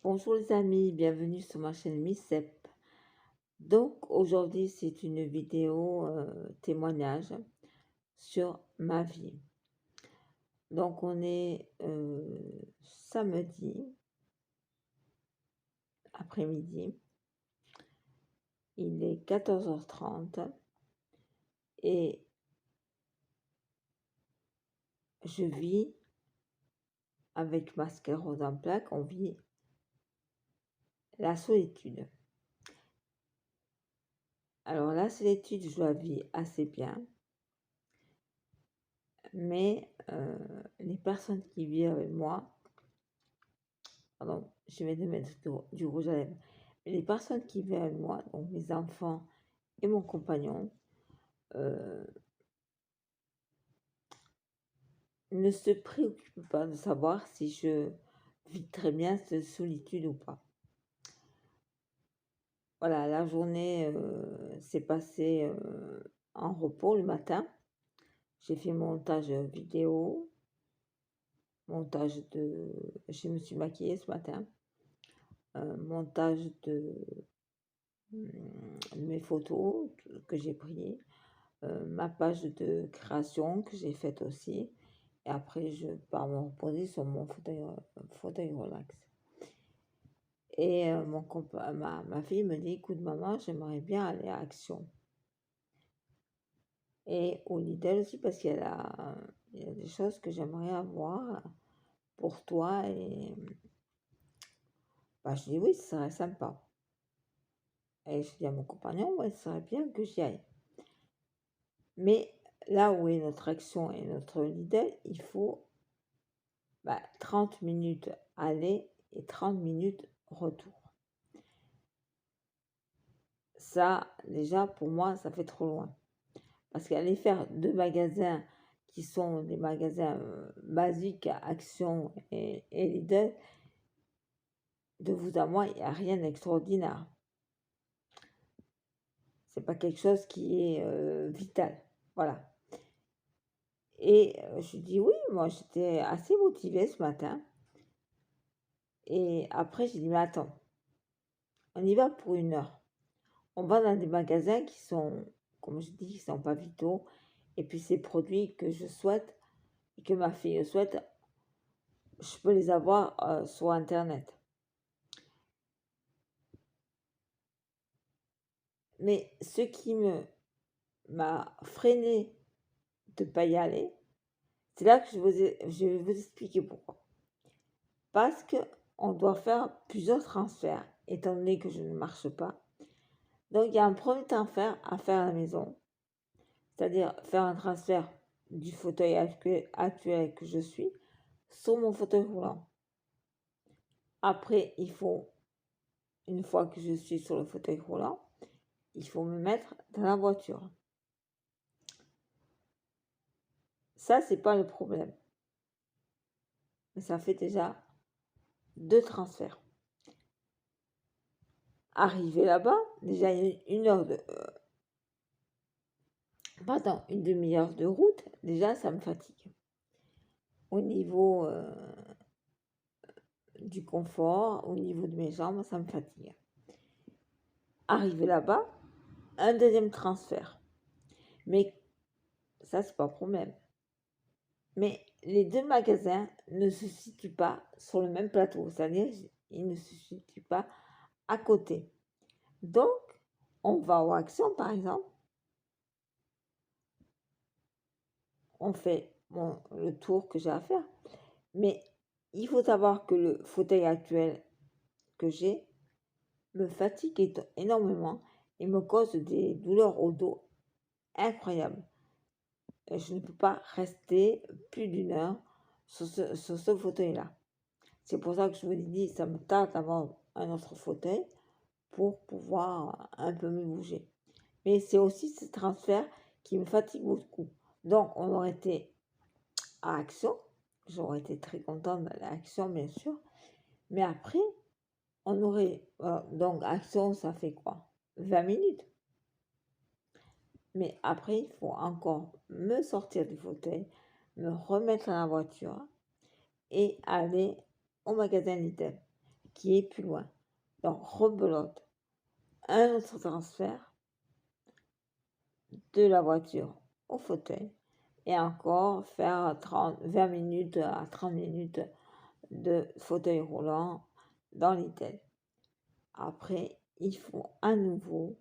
Bonjour les amis, bienvenue sur ma chaîne Missep. Donc aujourd'hui c'est une vidéo témoignage sur ma vie. Donc on est samedi après-midi, il est 14h30 et je vis avec ma sclérose en plaques, on vit la solitude. Alors la solitude je la vis assez bien, mais les personnes qui vivent avec moi, pardon, je vais de mettre du rouge à lèvres. Les personnes qui vivent avec moi, donc mes enfants et mon compagnon, ne se préoccupent pas de savoir si je vis très bien cette solitude ou pas. Voilà, la journée s'est passée en repos le matin. J'ai fait mon montage vidéo, je me suis maquillée ce matin, montage de mes photos que j'ai prises, ma page de création que j'ai faite aussi. Et après, je pars me reposer sur mon fauteuil relax. Et ma fille me dit, écoute maman, j'aimerais bien aller à Action. Et au Lidl aussi, parce il y a des choses que j'aimerais avoir pour toi. Et je dis oui, ce serait sympa. Et je dis à mon compagnon, ouais, ce serait bien que j'y aille. Mais là où est notre Action et notre Lidl, il faut 30 minutes aller et 30 minutes retour. Ça, déjà, pour moi, ça fait trop loin. Parce qu'aller faire deux magasins qui sont des magasins basiques, Action et Lidl, de vous à moi, il n'y a rien d'extraordinaire. C'est pas quelque chose qui est vital. Voilà. Et je dis oui, moi j'étais assez motivée ce matin. Et après, j'ai dit, mais attends, on y va pour 1 heure. On va dans des magasins qui sont, comme je dis, qui sont pas vitaux. Et puis ces produits que je souhaite et que ma fille souhaite, je peux les avoir sur Internet. Mais ce qui m'a freiné de ne pas y aller, c'est là que je vais vous expliquer pourquoi. Parce qu'on doit faire plusieurs transferts, étant donné que je ne marche pas. Donc il y a un premier transfert à faire à la maison, c'est-à-dire faire un transfert du fauteuil actuel que je suis sur mon fauteuil roulant. Après, il faut, une fois que je suis sur le fauteuil roulant, il faut me mettre dans la voiture. Ça, c'est pas le problème. Mais ça fait déjà 2 transferts. Arrivé là-bas, déjà une demi-heure de route, déjà ça me fatigue. Au niveau du confort, au niveau de mes jambes, ça me fatigue. Arrivé là-bas, un deuxième transfert. Mais ça, c'est pas un problème. Mais les deux magasins ne se situent pas sur le même plateau, c'est-à-dire ils ne se situent pas à côté. Donc, on va aux Action, par exemple, on fait le tour que j'ai à faire. Mais il faut savoir que le fauteuil actuel que j'ai me fatigue énormément et me cause des douleurs au dos incroyables. Et je ne peux pas rester plus d'1 heure sur ce fauteuil-là. C'est pour ça que je vous ai dit, ça me tarde d'avoir un autre fauteuil pour pouvoir un peu me bouger. Mais c'est aussi ce transfert qui me fatigue beaucoup. Donc, on aurait été à Action. J'aurais été très contente d'aller à Action, bien sûr. Mais après, on aurait... donc, Action, ça fait quoi? 20 minutes. Mais après, il faut encore me sortir du fauteuil, me remettre dans la voiture et aller au magasin Lidl. qui est plus loin. Donc, rebelote. Un autre transfert de la voiture au fauteuil. Et encore faire 20 minutes à 30 minutes de fauteuil roulant dans l'ITEL. Après, il faut à nouveau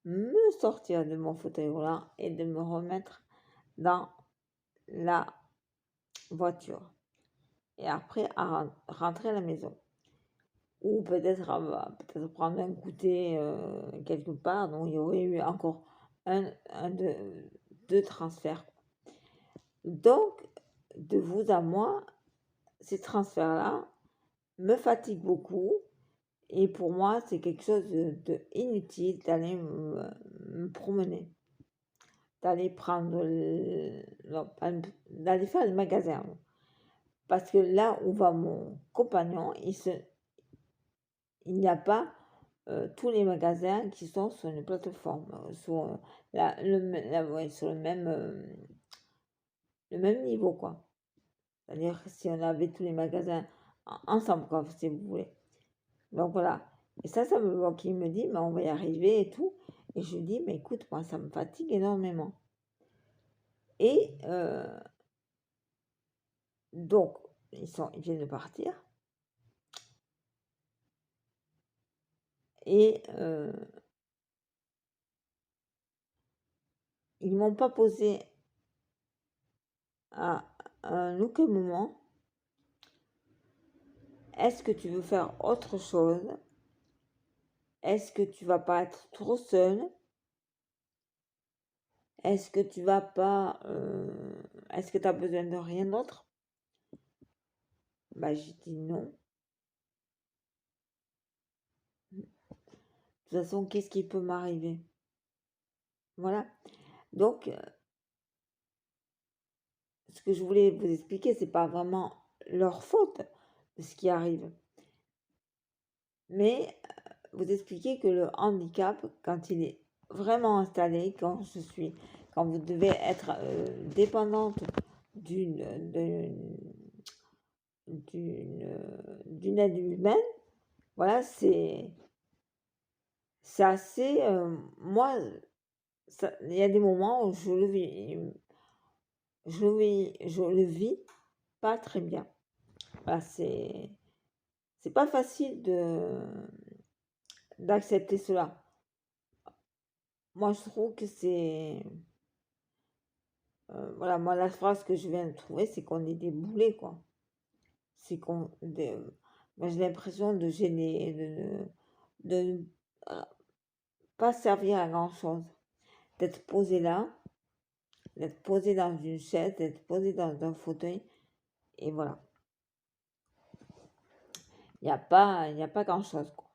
me sortir de mon fauteuil roulant et de me remettre dans la voiture. Et après, à rentrer à la maison. Ou peut-être prendre un goûter quelque part. Donc, il y aurait eu encore deux transferts. Donc, de vous à moi, ces transferts-là me fatiguent beaucoup. Et pour moi, c'est quelque chose de inutile d'aller me promener, d'aller d'aller faire le magasin. Parce que là où va mon compagnon, il n'y a pas tous les magasins qui sont sur une plateforme, sur le même niveau, quoi. C'est-à-dire que si on avait tous les magasins ensemble, quoi, si vous voulez. Donc voilà. Et ça me bloque. Il me dit, mais on va y arriver et tout. Et je lui dis, mais écoute, moi, ça me fatigue énormément. Et donc, ils viennent de partir. Et ils m'ont pas posé à aucun moment, est-ce que tu veux faire autre chose? Est-ce que tu vas pas être trop seul? Est-ce que tu vas pas... est-ce que tu as besoin de rien d'autre? Bah, j'ai dit non. De toute façon, qu'est-ce qui peut m'arriver? Voilà. Donc, ce que je voulais vous expliquer, c'est pas vraiment leur faute de ce qui arrive. Mais vous expliquer que le handicap, quand il est vraiment installé, quand vous devez être dépendante d'une aide humaine, voilà, c'est assez. Moi, il y a des moments où je le vis pas très bien. Voilà, c'est pas facile d'accepter cela. Moi, je trouve que c'est voilà, moi, la phrase que je viens de trouver, c'est qu'on est des boulets, quoi. C'est moi, j'ai l'impression de gêner, de ne pas servir à grand-chose. D'être posé là, d'être posé dans une chaise, d'être posé dans un fauteuil, et voilà. Il n'y a pas grand-chose, quoi.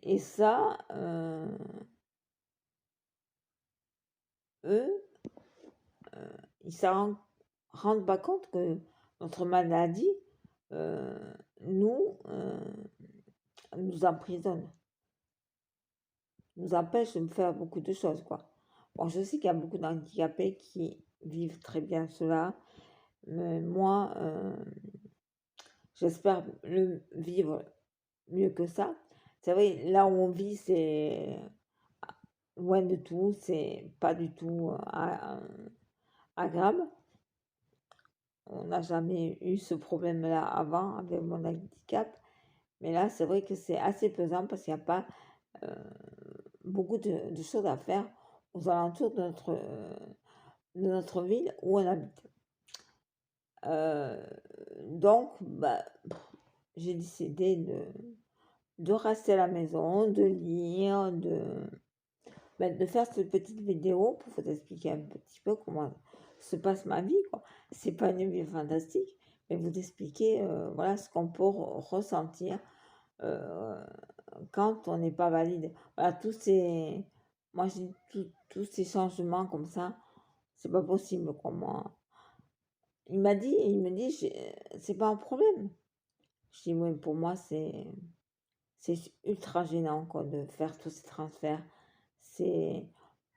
Et ça, eux, ils s'en rendent pas compte que notre maladie nous emprisonne, nous empêche de faire beaucoup de choses, quoi. Bon, je sais qu'il y a beaucoup d'handicapés qui vivent très bien cela, mais moi, j'espère le vivre mieux que ça. C'est vrai, là où on vit, c'est loin de tout, c'est pas du tout agréable. On n'a jamais eu ce problème-là avant avec mon handicap. Mais là, c'est vrai que c'est assez pesant parce qu'il n'y a pas beaucoup de choses à faire aux alentours de notre ville où on habite. Donc, bah, j'ai décidé de rester à la maison, de lire, de faire cette petite vidéo pour vous expliquer un petit peu comment se passe ma vie, quoi. C'est pas une vie fantastique, mais vous expliquer voilà, ce qu'on peut ressentir quand on n'est pas valide. Voilà, moi je dis tous ces changements comme ça, c'est pas possible pour moi. Il me dit, c'est pas un problème. Je dis, oui, pour moi, c'est ultra gênant, quoi, de faire tous ces transferts. C'est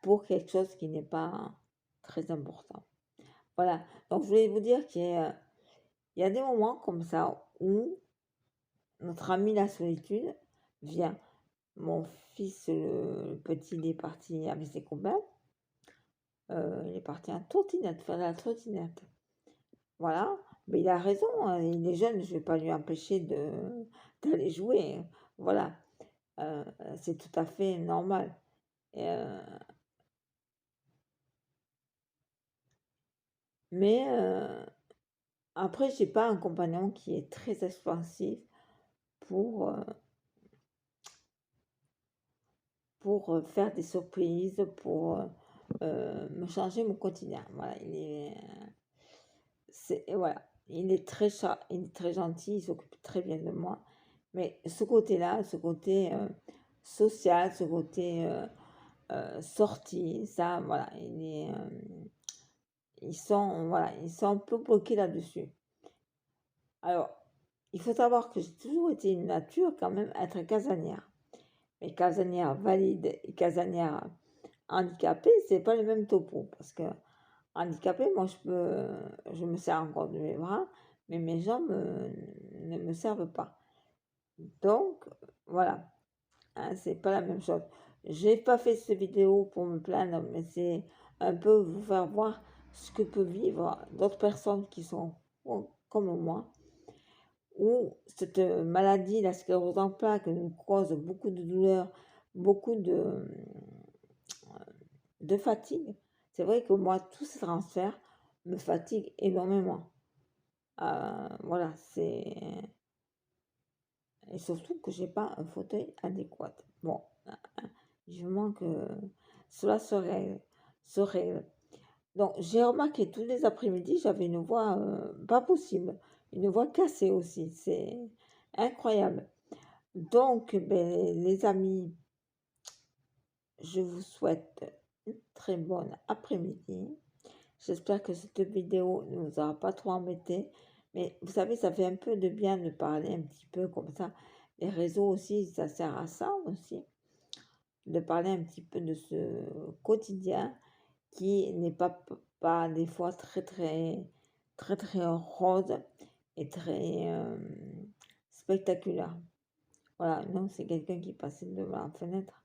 pour quelque chose qui n'est pas très important. Voilà. Donc, je voulais vous dire qu'il y a des moments comme ça où notre ami la solitude vient. Mon fils, le petit, il est parti avec ses copains. Il est parti en trottinette, faire la trottinette. Voilà. Mais il a raison, hein, il est jeune, je ne vais pas lui empêcher d'aller jouer. Voilà. C'est tout à fait normal. Mais après, j'ai pas un compagnon qui est très expansif pour, faire des surprises, pour me changer mon quotidien. Voilà, voilà, il est il est très gentil, il s'occupe très bien de moi. Mais ce côté-là, ce côté social, ce côté sortie, ça, voilà, voilà, ils sont un peu bloqués là-dessus. Alors, il faut savoir que j'ai toujours été une nature quand même être casanière. Mais casanière valide et casanière handicapée, c'est pas le même topo. Parce que handicapée, moi, je me sers encore de mes bras, mais mes jambes ne me servent pas. Donc, voilà, hein, c'est pas la même chose. J'ai pas fait cette vidéo pour me plaindre, mais c'est un peu vous faire voir ce que peuvent vivre d'autres personnes qui sont comme moi, où cette maladie, la sclérose en plaques, nous cause beaucoup de douleurs, beaucoup de fatigue. C'est vrai que moi, tous ces transferts me fatiguent énormément. Voilà, c'est... Et surtout que j'ai pas un fauteuil adéquat. Bon, vivement que cela se règle. Donc, j'ai remarqué tous les après-midi, j'avais une voix pas possible, une voix cassée aussi. C'est incroyable. Donc, ben, les amis, je vous souhaite une très bonne après-midi. J'espère que cette vidéo ne vous aura pas trop embêté. Mais vous savez, ça fait un peu de bien de parler un petit peu comme ça. Les réseaux aussi, ça sert à ça aussi. De parler un petit peu de ce quotidien qui n'est pas des fois très rose et très spectaculaire. Voilà, non, c'est quelqu'un qui passait devant la fenêtre.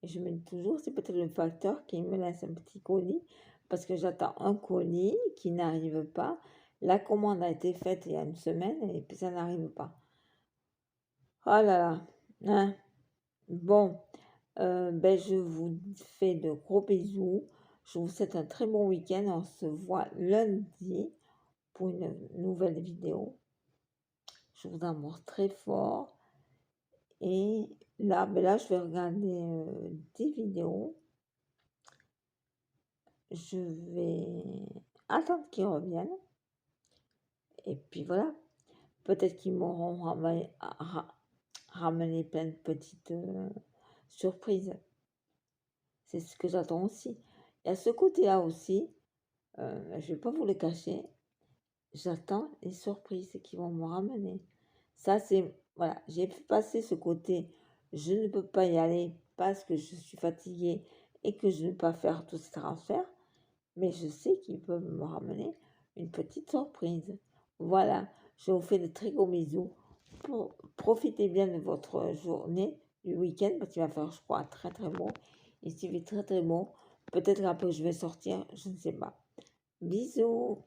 Et je me dis toujours, c'est peut-être le facteur qui me laisse un petit colis, parce que j'attends un colis qui n'arrive pas. La commande a été faite il y a une semaine et puis ça n'arrive pas. Oh là là, hein. Bon, ben je vous fais de gros bisous. Je vous souhaite un très bon week-end. On se voit lundi pour une nouvelle vidéo. Je vous embrasse très fort. Et là, ben là, je vais regarder des vidéos. Je vais attendre qu'ils reviennent. Et puis voilà. Peut-être qu'ils m'auront ramené plein de petites surprises. C'est ce que j'attends aussi. Et à ce côté-là aussi, je ne vais pas vous le cacher, j'attends les surprises qui vont me ramener. Ça, c'est... Voilà, j'ai pu passer ce côté, je ne peux pas y aller parce que je suis fatiguée et que je ne peux pas faire tous ces transferts. Mais je sais qu'ils peuvent me ramener une petite surprise. Voilà, je vous fais de très gros bisous. Profitez bien de votre journée, du week-end, parce qu'il va faire, je crois, très très beau. Ici, il fait très très beau. Peut-être qu'après, je vais sortir, je ne sais pas. Bisous.